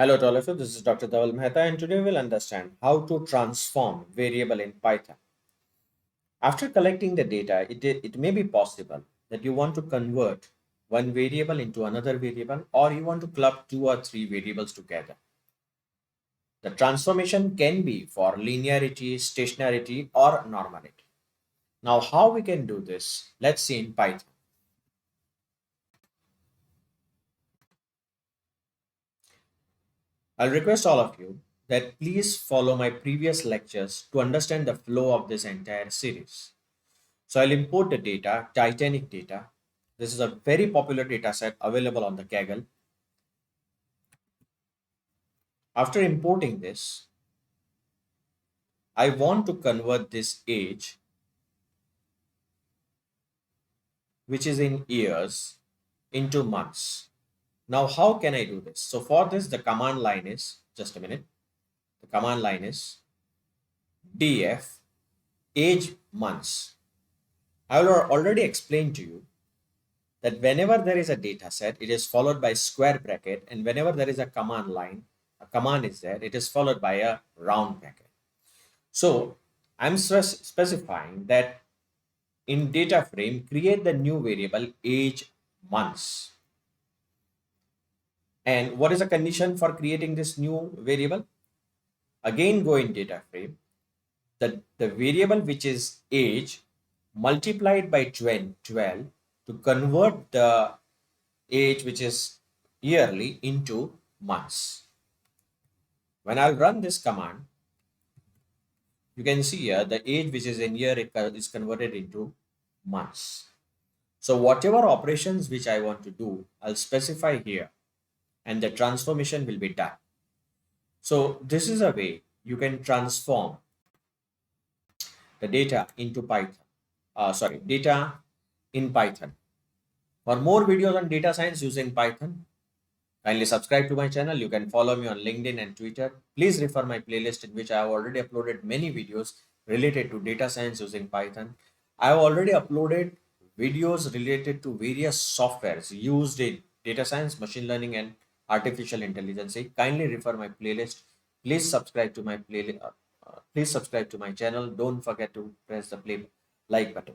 Hello to all of you, this is Dr. Dhaval Maheta and today we'll understand how to transform variable in Python. After collecting the data, it may be possible that you want to convert one variable into another variable or you want to club two or three variables together. The transformation can be for linearity, stationarity or normality. Now how we can do this? Let's see in Python. I'll request all of you that please follow my previous lectures to understand the flow of this entire series. So I'll import the data, Titanic data. This is a very popular data set available on the Kaggle. After importing this, I want to convert this age, which is in years, into months. Now, how can I do this? So for this, the command line is, just a minute, the command line is df age months. I will already explain to you that whenever there is a data set, it is followed by square bracket, and whenever there is a command line, a command is there, it is followed by a round bracket. So I'm specifying that in data frame, create the new variable age months. And what is the condition for creating this new variable? Again, go in data frame. The variable which is age multiplied by 12 to convert the age which is yearly into months. When I'll run this command, you can see here the age which is in year is converted into months. So whatever operations which I want to do, I'll specify here and the transformation will be done. So this is a way you can transform the data into Python. Data in Python. For more videos on data science using Python, kindly subscribe to my channel. You can follow me on LinkedIn and Twitter. Please refer my playlist in which I have already uploaded many videos related to data science using Python. I have already uploaded videos related to various softwares used in data science, machine learning, and artificial intelligence. Kindly refer my playlist. Please subscribe to my playlist. Please subscribe to my channel. Don't forget to press the like button.